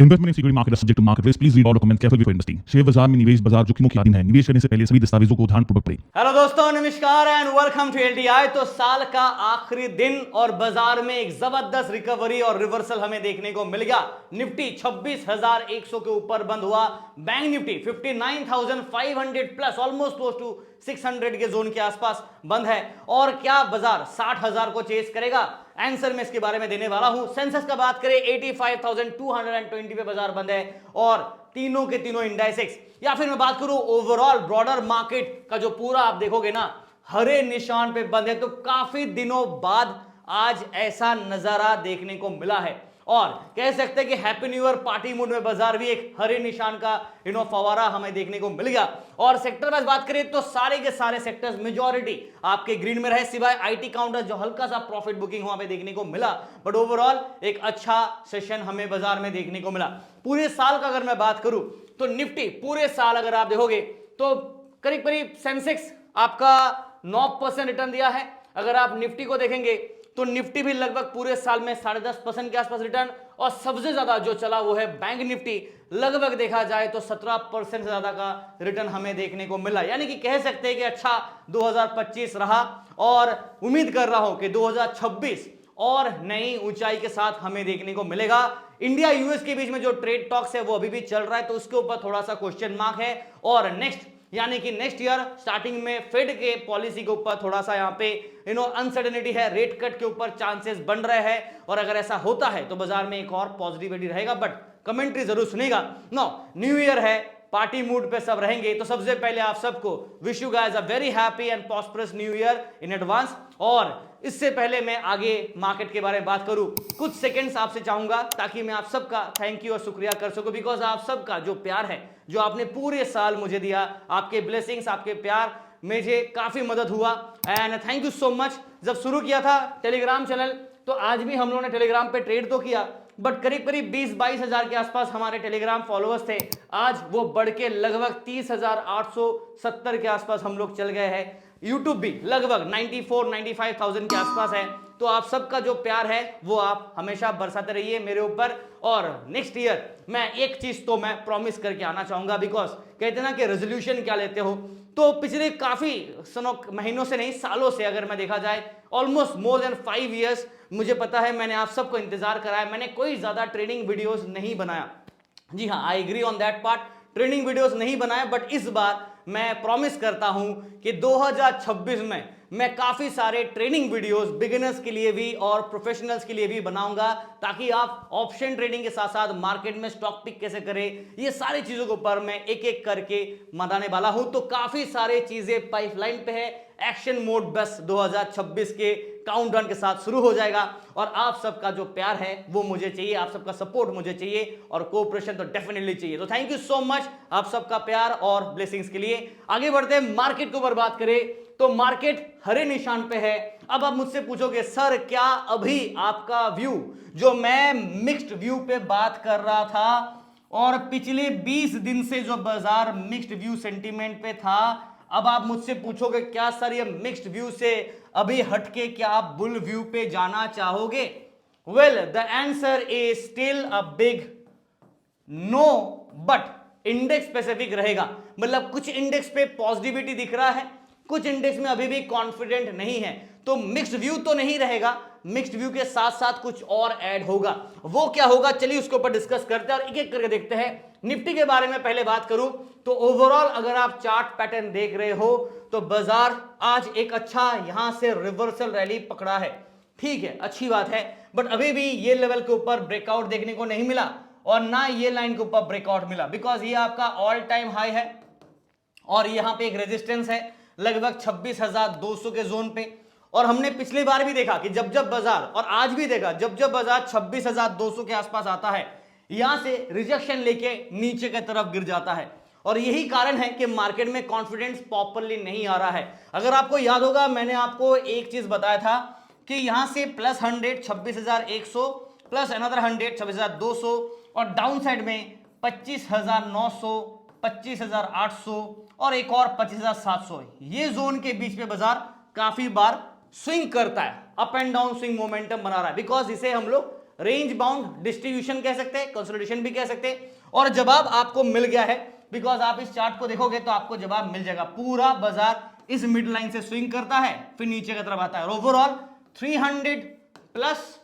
Investment in security market is subject to market risk. Please read all documents carefully before investing. Share बाजार में निवेश बाजार जोखिमों की अधीन है। निवेश करने से पहले सभी दस्तावेजों को ध्यानपूर्वक पढ़ें। हेलो दोस्तों, नमस्कार एंड वेलकम टू एलडीआई। तो साल का आखिरी दिन और बाजार में एक जबरदस्त रिकवरी और रिवर्सल हमें देखने को मिल गया। निफ्टी 26,100 के ऊपर बंद हुआ। Bank Nifty 59,500 plus almost close to 600 के जोन के आसपास बंद है। और क्या बाजार 60,000 को चेस करेगा? आंसर मैं इसके बारे में देने वाला हूं। सेंसेक्स का बात करें 85,220 पे बाजार बंद है और तीनों के तीनों इंडाइसेक्स, या फिर मैं बात करूं ओवरऑल ब्रॉडर मार्केट का जो पूरा आप देखोगे ना हरे निशान पे बंद है। तो काफी दिनों बाद आज ऐसा नजारा देखने को मिला है और कह सकते हैं कि happy new year party mood में बाजार भी एक हरे निशान का फवारा हमें देखने को मिल गया। और सेक्टर वाइज बात करें तो सारे के सारे सेक्टर्स मेजॉरिटी आपके ग्रीन में रहे, सिवाय आईटी काउंटर जो हल्का सा प्रॉफिट बुकिंग वहां पे देखने को मिला। बट ओवरऑल एक अच्छा सेशन हमें बाजार में देखने को मिला। पूरे साल का अगर मैं बात करूं तो निफ्टी पूरे साल अगर आप देखोगे तो करीब करीब सेंसेक्स आपका 9% रिटर्न दिया है। अगर आप निफ्टी को देखेंगे तो निफ्टी भी लगभग पूरे साल में 10.5% के आसपास रिटर्न, और सबसे ज्यादा जो चला वो है बैंक निफ्टी। लगभग देखा जाए तो 17% से ज्यादा का रिटर्न हमें देखने को मिला। यानी कि कह सकते हैं कि अच्छा 2025 रहा और उम्मीद कर रहा हूं कि 2026 और नई ऊंचाई के साथ हमें देखने को मिलेगा। इंडिया यूएस के बीच में जो ट्रेड टॉक्स है वो अभी भी चल रहा है, तो उसके ऊपर थोड़ा सा क्वेश्चन मार्क है। और नेक्स्ट यानी कि नेक्स्ट ईयर स्टार्टिंग में फेड के पॉलिसी के ऊपर थोड़ा सा यहाँ पे अनसर्टेनिटी है, रेट कट के ऊपर चांसेस बन रहे हैं। और अगर ऐसा होता है तो बाजार में एक और पॉजिटिविटी रहेगा। बट कमेंट्री जरूर सुनेगा। नो, न्यू ईयर है, पार्टी मूड पे सब रहेंगे। तो सबसे पहले आप सबको wish you guys a very happy and prosperous new year in advance. और इससे पहले मैं आगे मार्केट के बारे में बात करूं, कुछ सेकंड्स आपसे चाहूंगा ताकि मैं आप सबका थैंक यू और शुक्रिया कर सकूं। बिकॉज आप सबका जो प्यार है, जो आपने पूरे साल मुझे दिया, आपके ब्लेसिंग्स, आपके प्यार, मुझे काफी मदद हुआ and thank you so much. जब शुरू किया था टेलीग्राम चैनल तो आज भी हम लोगों ने टेलीग्राम पे ट्रेड तो किया, बट करीब करीब 20-22 हजार के आसपास हमारे टेलीग्राम फॉलोअर्स थे। आज वो बढ़ के लगभग 30,870 के आसपास हम लोग चल गए हैं। यूट्यूब भी लगभग 94-95,000 के आसपास है। तो आप सबका जो प्यार है वो आप हमेशा बरसाते रहिए मेरे ऊपर। और नेक्स्ट ईयर मैं एक चीज तो मैं प्रॉमिस करके आना चाहूंगा। बिकॉज कहते ना कि रेजोल्यूशन क्या लेते हो, तो पिछले काफी महीनों से नहीं, सालों से अगर मैं देखा जाए ऑलमोस्ट मोर देन 5 इयर्स मुझे पता है मैंने आप सबको इंतजार कराया। मैंने कोई ज्यादा ट्रेनिंग वीडियोस नहीं बनाया। जी हाँ, I agree on that part, training videos नहीं बनाया। बट इस बार मैं प्रॉमिस करता हूं कि 2026 में मैं काफी सारे ट्रेनिंग वीडियोस बिगिनर्स के लिए भी और प्रोफेशनल्स के लिए भी बनाऊंगा, ताकि आप ऑप्शन ट्रेडिंग के साथ साथ मार्केट में स्टॉक पिक कैसे करें, ये सारी चीजों के ऊपर मैं एक एक करके बताने वाला हूं। तो काफी सारे चीजें पाइपलाइन पे है। एक्शन मोड बस 2026 के काउंटडाउन के साथ शुरू हो जाएगा। और आप सबका जो प्यार है वो मुझे चाहिए, आप सबका सपोर्ट मुझे चाहिए और कोऑपरेशन तो डेफिनेटली चाहिए। तो थैंक यू सो मच आप सबका प्यार और ब्लेसिंग्स के लिए। आगे बढ़ते हैं, मार्केट के ऊपर बात करें तो मार्केट हरे निशान पे है। अब आप मुझसे पूछोगे सर क्या अभी आपका व्यू, जो मैं मिक्स्ड व्यू पे बात कर रहा था और पिछले 20 दिन से जो बाजार मिक्स्ड व्यू सेंटीमेंट पे था, अब आप मुझसे पूछोगे क्या सर ये मिक्स्ड व्यू से अभी हटके क्या आप बुल व्यू पे जाना चाहोगे? Well, the answer is still a big no, but index specific रहेगा। मतलब कुछ इंडेक्स पे पॉजिटिविटी दिख रहा है, कुछ इंडेक्स में अभी भी कॉन्फिडेंट नहीं है। तो मिक्स्ड व्यू तो नहीं रहेगा, मिक्स्ड व्यू के साथ साथ कुछ और ऐड होगा। वो क्या होगा चलिए उसके ऊपर डिस्कस करते हैं और एक एक करके देखते हैं। निफ्टी के बारे में पहले बात करूं तो ओवरऑल अगर आप चार्ट पैटर्न देख रहे हो तो बाजार आज एक अच्छा यहां से रिवर्सल रैली पकड़ा है। ठीक है, अच्छी बात है, बट अभी भी ये लेवल के ऊपर ब्रेकआउट देखने को नहीं मिला और ना ये लाइन के ऊपर ब्रेकआउट मिला। बिकॉज ये आपका ऑल टाइम हाई है और यहां पे एक रेजिस्टेंस है लगभग 26,200 के जोन पे। और हमने पिछली बार भी देखा कि जब जब बाजार, और आज भी देखा जब जब बाजार 26,200 के आसपास आता है, यहां से रिजेक्शन लेके नीचे की तरफ गिर जाता है। और यही कारण है कि मार्केट में कॉन्फिडेंस प्रॉपर्ली नहीं आ रहा है। अगर आपको याद होगा मैंने आपको एक चीज बताया था कि यहां से प्लस 100 26,100 प्लस अनदर 100 26,200 और डाउन साइड में 25,900 25,800 और एक और 25,700, ये जोन के बीच में बाजार काफी बार स्विंग करता है, up and down swing momentum बना रहा है। बिकॉज इसे हम लोग रेंज बाउंड डिस्ट्रीब्यूशन कह सकते हैं, कंसोलिडेशन भी कह सकते हैं। और जवाब आपको मिल गया है, बिकॉज आप इस चार्ट को देखोगे तो आपको जवाब मिल जाएगा। पूरा बाजार इस मिड लाइन से स्विंग करता है, फिर नीचे की तरफ आता है। ओवरऑल 300 प्लस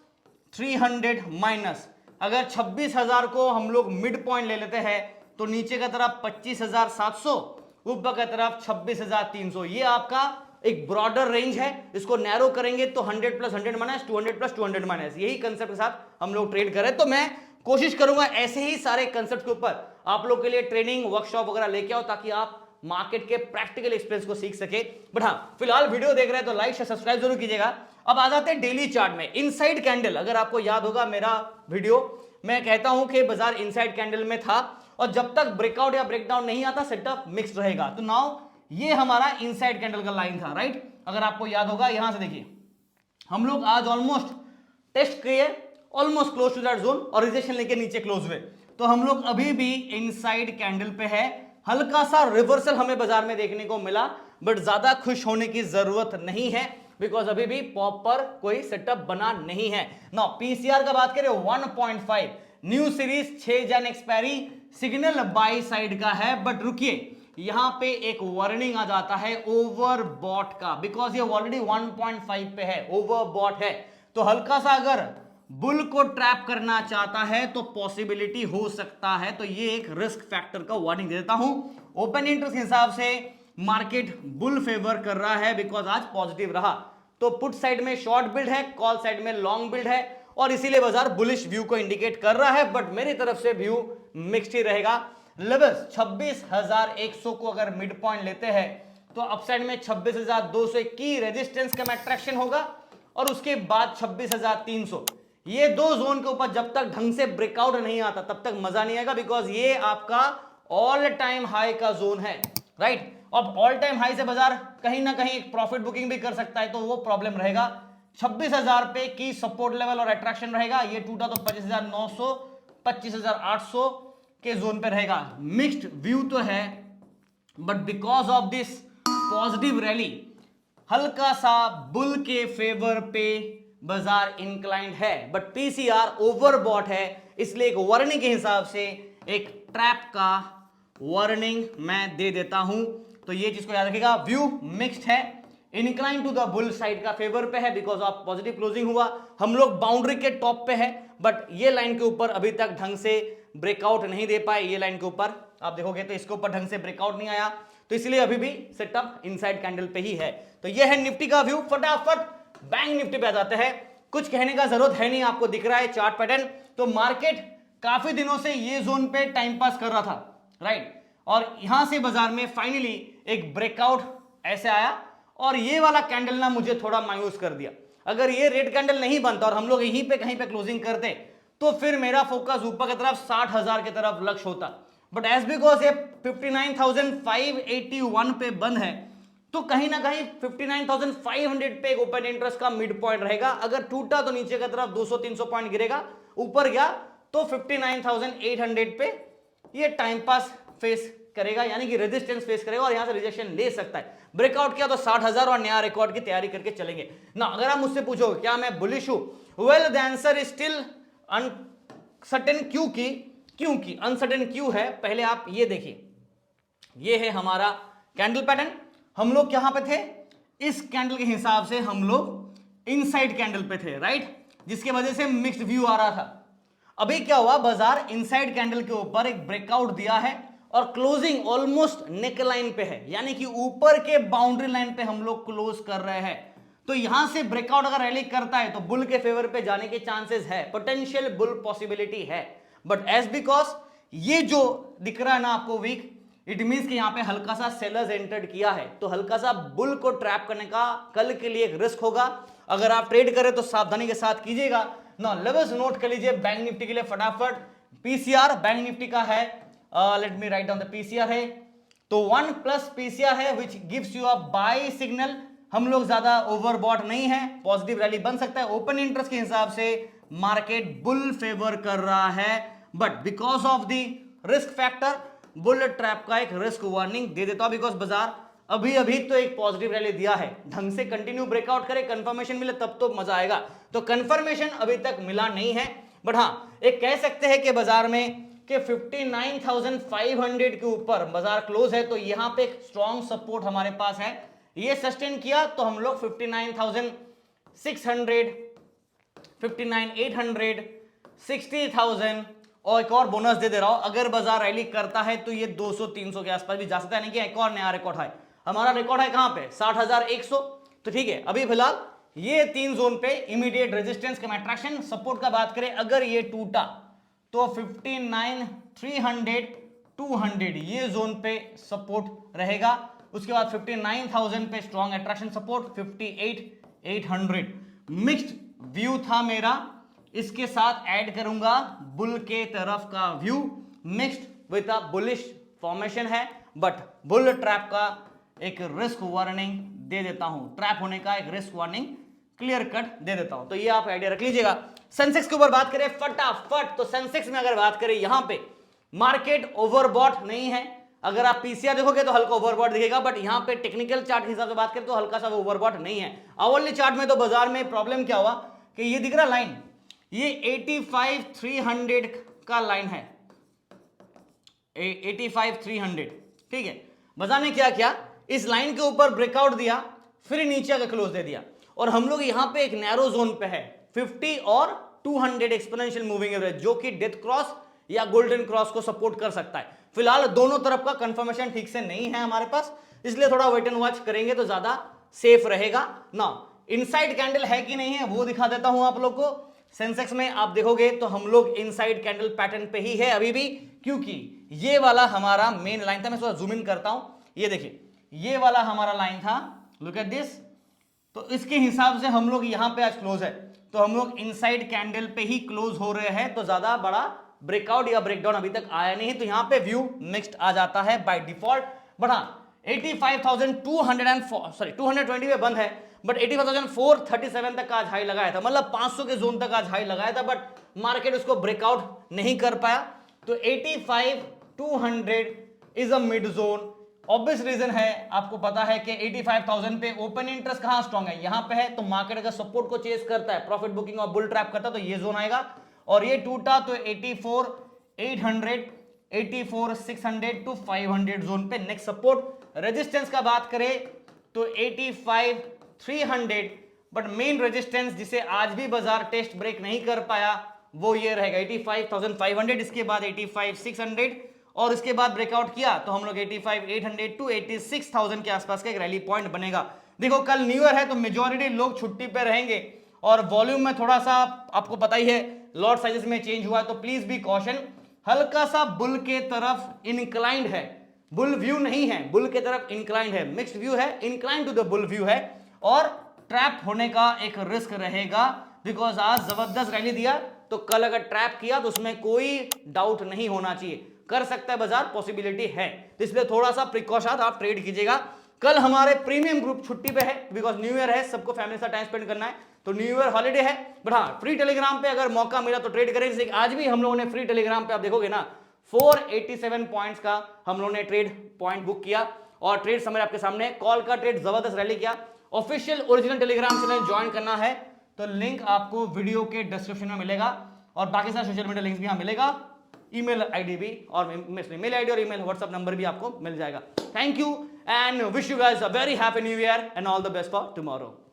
300 माइनस, अगर 26,000 को हम लोग मिड पॉइंट ले लेते हैं तो नीचे की तरफ 25,700, ऊपर की तरफ 26,300। ये आपका एक ब्रॉडर रेंज है। इसको नैरो करेंगे तो 100 प्लस 100 माइनस 200 प्लस 200 माइनस, यही कंसेप्ट के साथ हम लोग ट्रेड करें। तो मैं कोशिश करूंगा ऐसे ही सारे कंसेप्ट के ऊपर आप लोग के लिए ट्रेनिंग वर्कशॉप वगैरह लेके आओ, ताकि आप मार्केट के प्रैक्टिकल एक्सपीरियंस को सीख सके। बट हाँ, फिलहाल वीडियो देख रहे हैं तो लाइक शेयर सब्सक्राइब जरूर कीजिएगा। अब आ जाते हैं डेली चार्ट में। इनसाइड कैंडल, अगर आपको याद होगा मेरा वीडियो, मैं कहता हूं कि बाजार इनसाइड कैंडल में था और जब तक ब्रेकआउट या ब्रेकडाउन नहीं आता सेटअप मिक्स्ड रहेगा। तो नाउ ये हमारा इनसाइड कैंडल का लाइन था, राइट। अगर आपको याद होगा, यहां से देखिए हम लोग आज ऑलमोस्ट टेस्ट किए, almost close to that zone और रिजेक्शन लेके नीचे क्लोज हुए। तो हम लोग अभी भी इनसाइड कैंडल पे है। हल्का सा रिवर्सल हमें बाजार में देखने को मिला, बट ज्यादा खुश होने की जरूरत नहीं है, बिकॉज अभी भी प्रॉपर कोई सेटअप बना नहीं है। नाउ पीसीआर का बात करें 1.5, न्यू सीरीज 6 जन एक्सपायरी, सिग्नल बाई साइड का है। बट रुकिए, यहां पे एक वार्निंग आ जाता है ओवरबॉट का, बिकॉज ये ऑलरेडी 1.5 पे है, ओवरबॉट है। तो हल्का सा अगर बुल को ट्रैप करना चाहता है तो पॉसिबिलिटी हो सकता है। तो ये एक रिस्क फैक्टर का वार्निंग दे देता हूं। ओपन इंटरेस्ट के हिसाब से मार्केट बुल फेवर कर रहा है, बिकॉज आज पॉजिटिव रहा। तो पुट साइड में शॉर्ट बिल्ड है, कॉल साइड में लॉन्ग बिल्ड है, और इसीलिए बाजार बुलिश व्यू को इंडिकेट कर रहा है। बट मेरी तरफ से व्यू मिक्स्ड ही रहेगा। लेवल्स 26,100 को अगर मिड पॉइंट लेते हैं तो अपसाइड में 26,200 की रेजिस्टेंस का अट्रैक्शन होगा, और उसके बाद 26,300। ये दो जोन के ऊपर जब तक ढंग से ब्रेकआउट नहीं आता तब तक मजा नहीं आएगा, बिकॉज ये आपका ऑल टाइम हाई का जोन है, राइट। अब ऑल टाइम हाई से बाजार कहीं ना कहीं एक प्रॉफिट बुकिंग भी कर सकता है, तो वो प्रॉब्लम रहेगा। 26,000 पे की सपोर्ट लेवल और अट्रैक्शन रहेगा। ये टूटा तो 25,900 25,800 के जोन पे रहेगा। मिक्स्ड व्यू तो है, but because of this positive rally हल्का सा बुल के फेवर पे बाजार इंक्लाइंड है, बट पीसीआर ओवरबॉट है, इसलिए एक वार्निंग के हिसाब से एक ट्रैप का वार्निंग मैं दे देता हूं। तो ये चीज को याद रखिएगा, व्यू मिक्स्ड है, incline to the bull side का फेवर पे है, बिकॉज ऑफ पॉजिटिव क्लोजिंग हुआ। हम लोग बाउंड्री के टॉप पे है, बट ये लाइन के ऊपर अभी तक ढंग से ब्रेकआउट नहीं दे पाए। ये लाइन के ऊपर आप देखोगे तो इसके ऊपर ढंग से ब्रेकआउट नहीं आया, तो इसलिए अभी भी सेटअप इनसाइड कैंडल पे ही है। तो ये है निफ्टी का व्यू। फटाफट बैंक निफ्टी पे आ जाते हैं। कुछ कहने का जरूरत है नहीं, आपको दिख रहा है चार्ट पैटर्न। तो मार्केट काफी दिनों से ये जोन पे टाइम पास कर रहा था, राइट, और यहां से बाजार में फाइनली एक ब्रेकआउट ऐसे आया, और ये वाला कैंडल ना मुझे थोड़ा मायूस कर दिया। अगर ये रेड कैंडल नहीं बनता और हम लोग यहीं पे कहीं पे क्लोजिंग करते तो फिर मेरा फोकस ऊपर की तरफ 60,000 की तरफ लक्ष्य होता। बट एज बिकॉज ये 59,581 पे बंद है, तो कहीं ना कहीं 59,500 पे एक ओपन इंटरेस्ट का मिड पॉइंट रहेगा। अगर टूटा तो नीचे की तरफ 200-300 पॉइंट गिरेगा, ऊपर गया तो 59,800 पे ये टाइम पास फेस करेगा, यानी कि रेजिस्टेंस फेस करेगा और यहां से रिजेक्शन ले सकता है। ब्रेकआउट किया तो 60,000 और नया रिकॉर्ड की तैयारी करके चलेंगे ना। अगर आप मुझसे पूछो क्या मैं बुलिश हूं, well the answer is still uncertain. क्योंकि अनसर्टेन क्यों है, पहले आप ये देखिए, ये है हमारा कैंडल पैटर्न। हम लोग कहां पे थे, इस कैंडल के हिसाब से हम लोग इनसाइड कैंडल पे थे, राइट, जिसकी वजह से मिक्स्ड व्यू आ रहा था। अभी क्या हुआ, बाजार इनसाइड कैंडल के ऊपर एक ब्रेकआउट दिया है और क्लोजिंग ऑलमोस्ट नेक लाइन पे है, यानी कि ऊपर के बाउंड्री लाइन पे हम लोग क्लोज कर रहे हैं। तो यहां से ब्रेकआउट अगर रैली करता है तो बुल के फेवर पे जाने के चांसेस है, पोटेंशियल बुल पॉसिबिलिटी है। बट एज बिकॉज ये जो दिख रहा है ना आपको वीक, इट मींस कि यहां पे हल्का सा सेलर्स एंटर्ड किया है, तो हल्का सा बुल को ट्रैप करने का कल के लिए एक रिस्क होगा। अगर आप ट्रेड करें तो सावधानी के साथ कीजिएगा ना। लेवल्स नोट कर लीजिए बैंक निफ्टी के लिए फटाफट। पीसीआर बैंक निफ्टी का है, let me write down the PCR है, तो 1 प्लस पीसीआर है which gives you a buy signal. हम लोग ज्यादा ओवरबॉट नहीं है, पॉजिटिव रैली बन सकता है। ओपन इंटरेस्ट के हिसाब से मार्केट बुल फेवर कर रहा है, but because of the risk factor bull trap का एक रिस्क वार्निंग दे देता हूं, बिकॉज बाजार अभी अभी तो एक पॉजिटिव रैली दिया है, ढंग से कंटिन्यू ब्रेकआउट करे, कंफर्मेशन मिले तब तो मजा आएगा। तो कंफर्मेशन अभी तक मिला नहीं है, बट हाँ एक कह सकते हैं कि बाजार में कि 59,500 के ऊपर बाजार क्लोज है, तो यहां पे एक स्ट्रॉन्ग सपोर्ट हमारे पास है। ये सस्टेन किया तो हम लोग 59,600, 59,800, 60,000 और एक और बोनस दे रहा हूं, अगर बाजार रैली करता है तो ये 200-300 के आसपास भी जा सकता है, नहीं कि एक और नया रिकॉर्ड है। हमारा रिकॉर्ड है कहां पे 60,100, तो ठीक है अभी फिलहाल ये 3 जोन पे इमीडिएट रेजिस्टेंस का अट्रैक्शन। सपोर्ट का बात करें अगर ये टूटा तो 59,300, 200 ये जोन पे सपोर्ट रहेगा। उसके बाद 59,000 पे strong attraction support, 58,800 mixed view था मेरा। इसके साथ ऐड करूंगा बुल के तरफ का view, mixed with a bullish formation है, बट बुल ट्रैप का एक रिस्क वार्निंग दे देता हूं, ट्रैप होने का एक रिस्क वार्निंग क्लियर कट दे देता हूं। तो ये आप आइडिया रख लीजिएगा। सेंसेक्स के ऊपर बात करें फटाफट, तो सेंसेक्स में अगर बात करें यहां पे मार्केट ओवरबॉट नहीं है। अगर आप पीसीआर देखोगे तो हल्का ओवरबॉट दिखेगा, बट यहां पे टेक्निकल चार्ट के हिसाब से बात करें तो हल्का सा ओवरबॉट नहीं है। आवरली चार्ट में तो बाजार में प्रॉब्लम क्या हुआ कि ये दिख रहा लाइन, ये 85,300 का लाइन है, 85,300, ठीक है। बाजार ने क्या किया, इस लाइन के ऊपर ब्रेकआउट दिया, फिर नीचे आकर क्लोज दे दिया, और हम लोग यहां पे एक नैरो जोन पे है 50 और 200 एक्सपोनेंशियल मूविंग एवरेज, जो कि डेथ क्रॉस या गोल्डन क्रॉस को सपोर्ट कर सकता है। फिलहाल दोनों तरफ का कंफर्मेशन ठीक से नहीं है हमारे पास, इसलिए थोड़ा वेट एंड वॉच करेंगे तो ज्यादा सेफ रहेगा ना। इनसाइड कैंडल है कि नहीं है वो दिखा देता हूं आप लोग को। सेंसेक्स में आप देखोगे तो हम लोग इनसाइड कैंडल पैटर्न पे ही है अभी भी, क्योंकि ये वाला हमारा मेन लाइन था। मैं थोड़ा जूम इन करता हूं, ये देखिए ये वाला हमारा लाइन था, लुक एट दिस। तो इसके हिसाब से हम लोग यहां पे आज क्लोज है, तो हम लोग इनसाइड कैंडल पे ही क्लोज हो रहे हैं, तो ज्यादा बड़ा ब्रेकआउट या ब्रेकडाउन अभी तक आया नहीं है, तो यहां पे व्यू मिक्स्ड आ जाता है बाय डिफॉल्ट। बट हाँ 220 पे बंद है, बट 85,437 तक आज हाई लगाया था, मतलब 500 के जोन तक आज हाई लगाया था, बट मार्केट उसको ब्रेकआउट नहीं कर पाया। तो 85,200 is a mid zone. Obvious reason है, आपको पता है कि 85,000 पे ओपन इंटरेस्ट कहां स्ट्रॉन्ग है, यहां पे है, तो मार्केट अगर सपोर्ट को चेस करता है, प्रॉफिट बुकिंग और बुल ट्रैप करता है, तो ये जोन आएगा। और ये टूटा तो 84,800, 84,600 टू 500 जोन पे नेक्स्ट सपोर्ट। रेजिस्टेंस का बात करें तो 85,300, बट मेन रेजिस्टेंस जिसे आज भी बाजार टेस्ट ब्रेक नहीं कर पाया वो ये रहेगा 85,500। इसके बाद 85,600 और इसके बाद ब्रेकआउट किया तो हम लोग 85,800 टू 86,000 के आसपास का एक रैली पॉइंट बनेगा। देखो कल न्यू ईयर है तो मेजॉरिटी लोग छुट्टी पे रहेंगे, और वॉल्यूम में थोड़ा सा आपको पता ही है लॉट साइजेस में चेंज हुआ है, तो प्लीज बी कॉशन। हल्का सा बुल के तरफ इनक्लाइंड है, बुल व्यू नहीं है, बुल के तरफ इंक्लाइंड है, मिक्स्ड व्यू है, inclined to the bull view है, और ट्रैप होने का एक रिस्क रहेगा, बिकॉज आज जबरदस्त रैली दिया, तो कल अगर ट्रैप किया तो उसमें कोई डाउट नहीं होना चाहिए, कर सकता है बाजार, पॉसिबिलिटी है, तो इसलिए थोड़ा सा प्रिकॉशन आप ट्रेड कीजिएगा। कल हमारे प्रीमियम ग्रुप छुट्टी पे है, बिकॉज न्यू ईयर है, सबको फैमिली के साथ टाइम स्पेंड करना है, तो न्यू ईयर हॉलीडे है। बट हाँ फ्री टेलीग्राम पे अगर मौका मिला तो ट्रेड करें, जैसे आज भी हम लोगों ने फ्री टेलीग्राम पे आप देखोगे ना 487 पॉइंट्स का हम लोगों ने ट्रेड पॉइंट बुक किया, और ट्रेड समझ आपके सामने, कॉल का ट्रेड जबरदस्त रैली किया। Official original Telegram channel join करना है तो लिंक आपको वीडियो के डिस्क्रिप्शन में मिलेगा, और बाकी सारे सोशल मीडिया लिंक्स भी यहाँ मिलेगा, ईमेल आईडी भी, और मेल आईडी और ईमेल व्हाट्सएप नंबर भी आपको मिल जाएगा। Thank you and wish you guys a very happy new year and all the best for tomorrow.